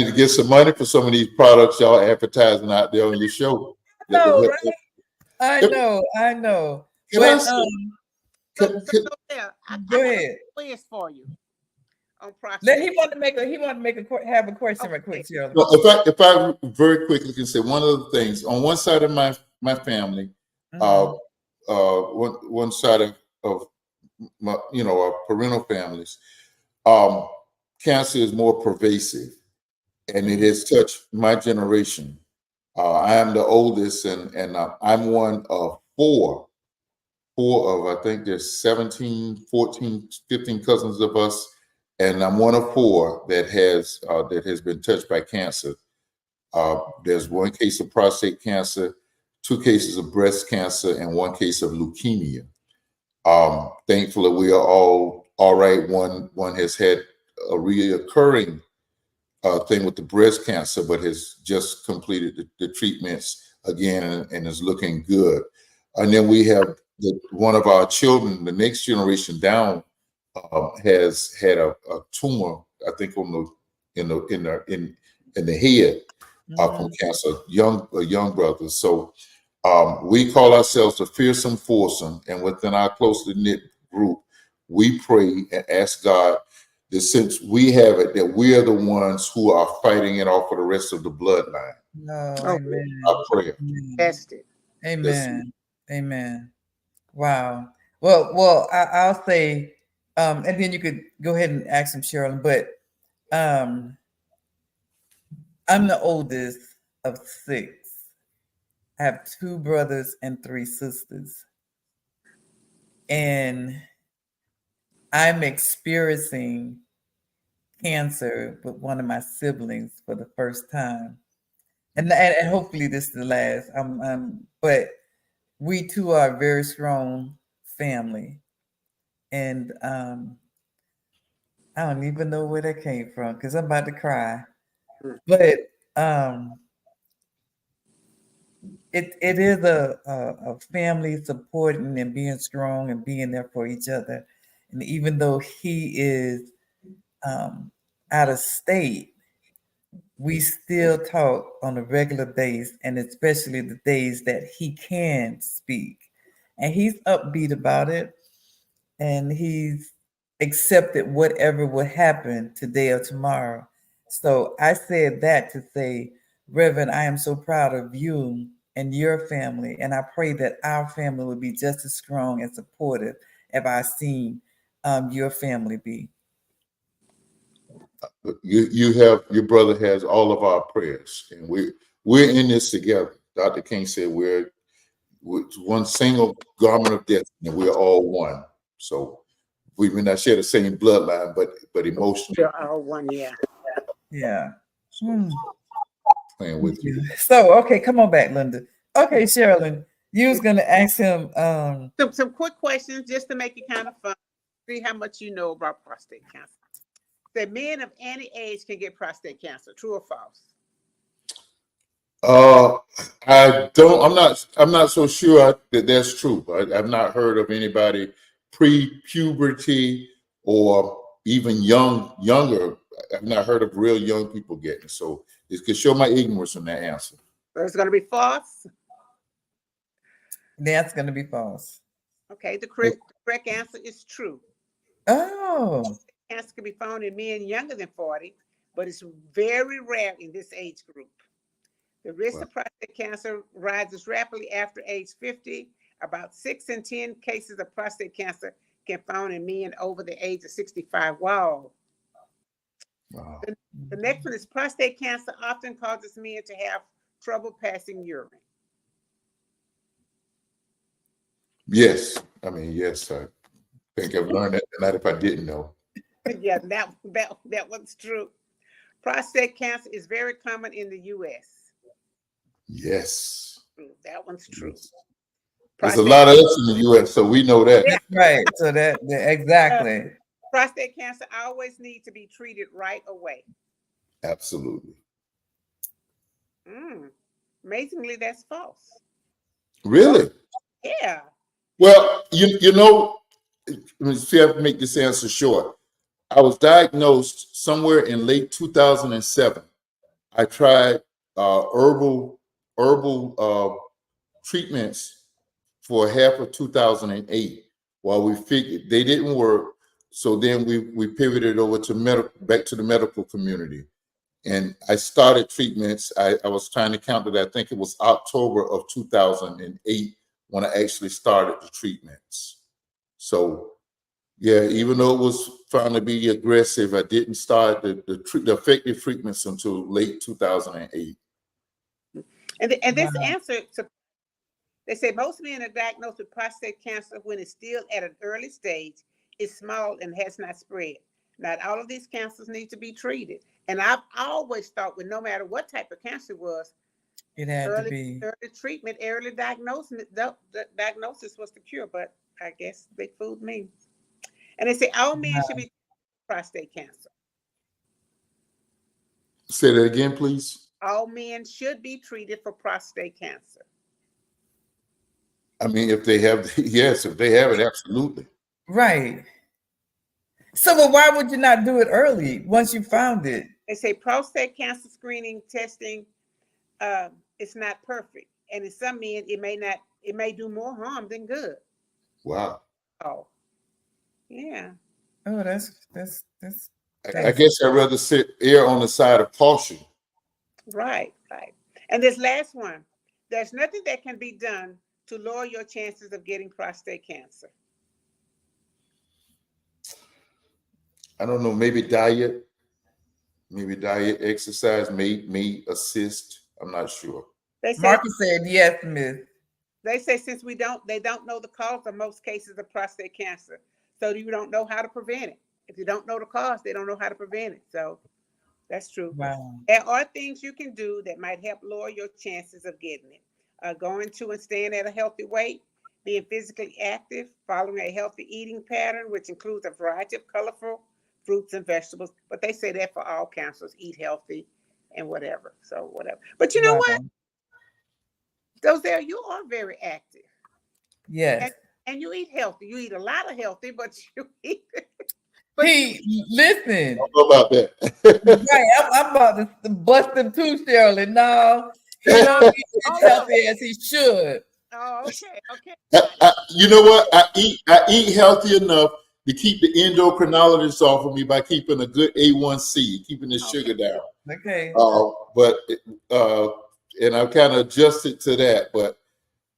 to get some money for some of these products y'all advertising out there on your show. No, right? I know. But, go ahead. Quiz for you. On prostate. He want to have a question right quick, Shirley. No, if I very quickly can say one of the things on one side of my family, one side of my, our parental families, cancer is more pervasive, and it has touched my generation. I am the oldest, and I'm one of four of, I think there's 17, 14, 15 cousins of us, and I'm one of four that has been touched by cancer. There's one case of prostate cancer, 2 cases of breast cancer, and 1 case of leukemia. Thankfully, we are all right. One has had a reoccurring thing with the breast cancer, but has just completed the treatments again and is looking good. And then we have one of our children, the next generation down, has had a tumor, I think, in the head from cancer. A young brother. So we call ourselves the Fearsome Foursome, and within our closely knit group, we pray and ask God that since we have it, that we are the ones who are fighting it off for the rest of the bloodline. Amen. Our prayer. Amen. Amen. Wow. Well, I'll say, and then you could go ahead and ask him, Sherilyn, but I'm the oldest of 6. I have 2 brothers and 3 sisters. And I'm experiencing cancer with one of my siblings for the first time. and hopefully this is the last. But we too are a very strong family, and I don't even know where that came from because I'm about to cry. But um, it is a family supporting and being strong and being there for each other. And even though he is um, out of state, we still talk on a regular basis, and especially the days that he can speak. And he's upbeat about it, and he's accepted whatever would happen today or tomorrow. So I said that to say, Reverend, I am so proud of you and your family, and I pray that our family will be just as strong and supportive as I've seen your family be. You have, your brother has all of our prayers, and we're in this together. Dr. King said we're one single garment of destiny. We're all one. So we may not share the same bloodline, but emotionally, They're all one, yeah. Yeah. playing with you. So, okay, come on back, Linda. Okay, Sherilyn, you was gonna ask him. Some quick questions just to make it kind of fun. See how much you know about prostate cancer. The men of any age can get prostate cancer. True or false? I'm not so sure that that's true. I've not heard of anybody pre-puberty or even younger. I've not heard of real young people getting it. So it could show my ignorance on that answer. So it's going to be false. That's gonna be false. Okay, the correct answer is true. Oh. Cancer can be found in men younger than 40, but it's very rare in this age group. The risk of prostate cancer rises rapidly after age 50. About 6 in 10 cases of prostate cancer can be found in men over the age of 65. Wow. The next one is prostate cancer often causes men to have trouble passing urine. Yes. I mean, yes, I think I've learned that tonight if I didn't know. Yeah, that one's true. Prostate cancer is very common in the U.S. Yes. That one's true. Yes. There's a lot of us in the U.S., so we know that. Yeah. Right. So that exactly. Prostate cancer always needs to be treated right away. Absolutely. Amazingly, that's false. Really? Yeah. Well, you know, let me see if I can make this answer short. I was diagnosed somewhere in late 2007. I tried herbal treatments for half of 2008. While we figured they didn't work, so then we pivoted over to back to the medical community, and I started treatments. I was trying to count it. I think it was October of 2008 when I actually started the treatments. So, yeah, even though it was found to be aggressive, I didn't start the effective treatments until late 2008. And this answer, they say most men are diagnosed with prostate cancer when it's still at an early stage, is small and has not spread. Not all of these cancers need to be treated. And I've always thought, with no matter what type of cancer it was, It had to be early treatment, early diagnosis. The diagnosis was the cure, but I guess they fooled me. And they say all men should be prostate cancer. Say that again, please. All men should be treated for prostate cancer. I mean, if they have, yes, if they have it, absolutely. right. So, well, why would you not do it early once you found it? They say prostate cancer screening testing it's not perfect, and in some men it may do more harm than good. Wow. Oh, yeah. Oh, that's I guess I'd rather err on the side of caution. Right. And this last one, there's nothing that can be done to lower your chances of getting prostate cancer. I don't know, maybe diet, exercise may assist. I'm not sure. They say, Marcus said yes, Miss. They say since they don't know the cause of most cases of prostate cancer, so you don't know how to prevent it. If you don't know the cause, they don't know how to prevent it. So That's true. Wow. There are things you can do that might help lower your chances of getting it. Going to and staying at a healthy weight, being physically active, following a healthy eating pattern, which includes a variety of colorful fruits and vegetables. But they say that for all cancers, eat healthy and whatever. So whatever. But you know Wow. what? Dozell, you are very active. Yes. And you eat healthy. You eat a lot of healthy, but you eat. Listen. I don't know about that. Right, I'm about to bust him too, Shirley. No, he don't eat as healthy as he should. Oh, okay. You know what? I eat healthy enough to keep the endocrinologist off of me by keeping a good A1C, keeping the sugar down. Okay. And I've kind of adjusted to that. But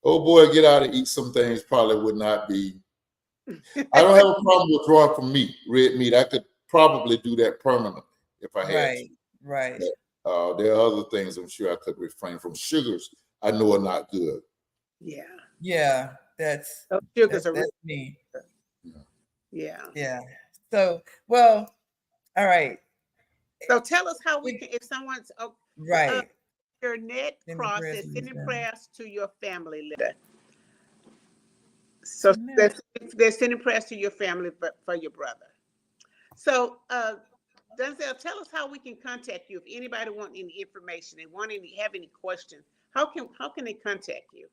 oh boy, get out and eat some things probably would not be. I don't have a problem with drawing from meat, red meat. I could probably do that permanently if I had to. Right. But, there are other things I'm sure I could refrain from. Sugars I know are not good. Yeah. That's sugars are that's me. Yeah. So, well, all right. So tell us how we can, if someone's right. Your net process, sending prayers to your family, Linda. So they're sending prayers to your family for your brother. So Dozell, tell us how we can contact you if anybody wants any information and have any questions. How can they contact you?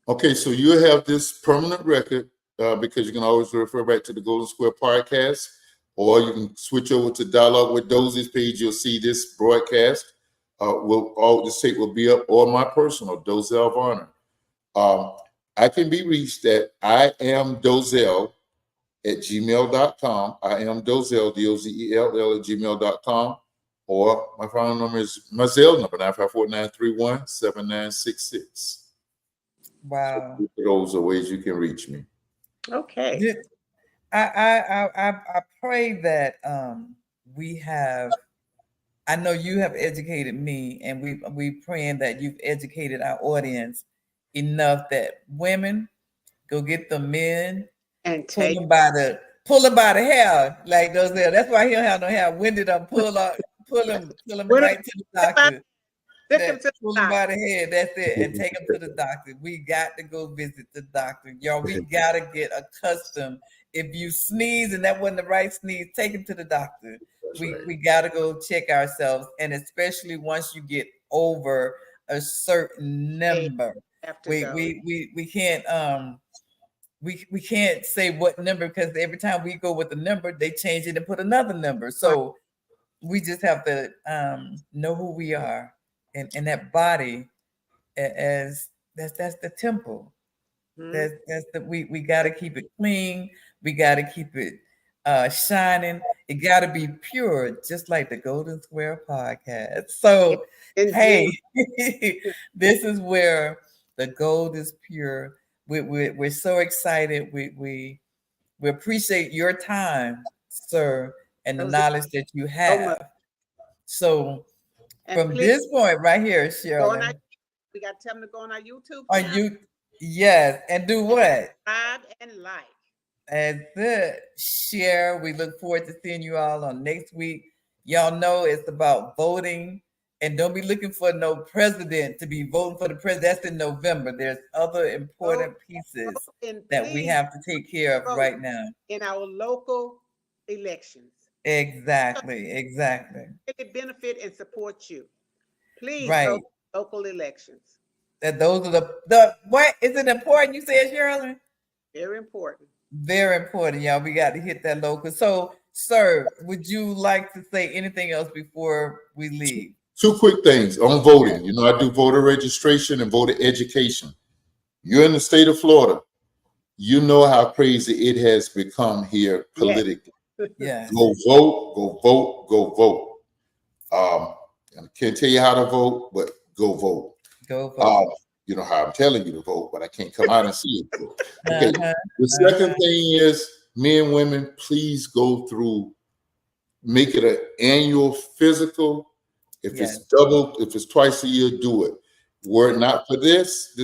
Okay, so you have this permanent record because you can always refer back to the Golden Square podcast, or you can switch over to Dialogue with Dozie's page. You'll see this broadcast. All the tape will be up, or my personal, Dozell Varner. I can be reached at iamdozell at gmail.com. I am Dozell, Dozell at gmail.com. Or my phone number is my Zelle number, 954-931-7966. Wow. So those are ways you can reach me. Okay. I pray that we have. I know you have educated me, and we praying that you've educated our audience enough that women go get the men and pull them by the hair like those there. That's why he don't have no hair. When did I pull him right to the doctor? Pull him by the head. That's it, and take him to the doctor. We got to go visit the doctor, y'all. We got to get accustomed. If you sneeze and that wasn't the right sneeze, take him to the doctor. We got to go check ourselves, and especially once you get over a certain number, we can't we can't say what number, because every time we go with the number, they change it and put another number. So we just have to know who we are, and that body as that's the temple. That's we got to keep it clean. We got to keep it shining. It got to be pure, just like the Golden Square podcast. So, hey, this is where the gold is pure. We're so excited. We appreciate your time, sir, and the knowledge that you have. So, from this point right here, Shirley, we got to tell them to go on our YouTube. Yes, and do what? Subscribe and like. And share. We look forward to seeing you all on next week. Y'all know it's about voting, and don't be looking for no president to be voting for the president. That's in November. There's other important pieces that we have to take care of right now in our local elections. Exactly. It benefit and support you. Please vote local elections. That those are the what is it important? You said, Shirley? Very important. Very important, y'all. We got to hit that local. So, sir, would you like to say anything else before we leave? Two quick things on voting. You know, I do voter registration and voter education. You're in the state of Florida. You know how crazy it has become here politically. Yeah. Go vote, go vote, go vote. I can't tell you how to vote, but go vote. Go vote. You know how I'm telling you to vote, but I can't come out and see it. Okay. The second thing is, men and women, please go through, make it an annual physical. If it's double, if it's twice a year, do it. Were it not for this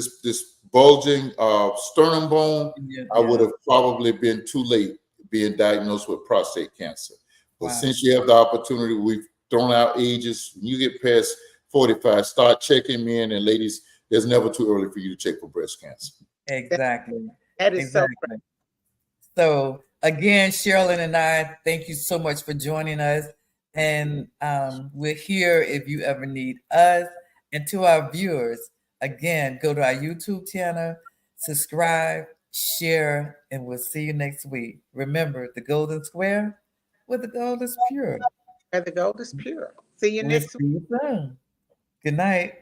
bulging sternum bone, I would have probably been too late being diagnosed with prostate cancer. But since you have the opportunity, thrown out ages. When you get past 45, start checking men. And ladies, there's never too early for you to check for breast cancer. Exactly. That is exactly. so right. So again, Sherilyn and I, thank you so much for joining us. And we're here if you ever need us. And to our viewers, again, go to our YouTube channel, subscribe, share, and we'll see you next week. Remember, the golden square, where the gold is pure. Where the gold is pure. See you next week. See you soon. Good night.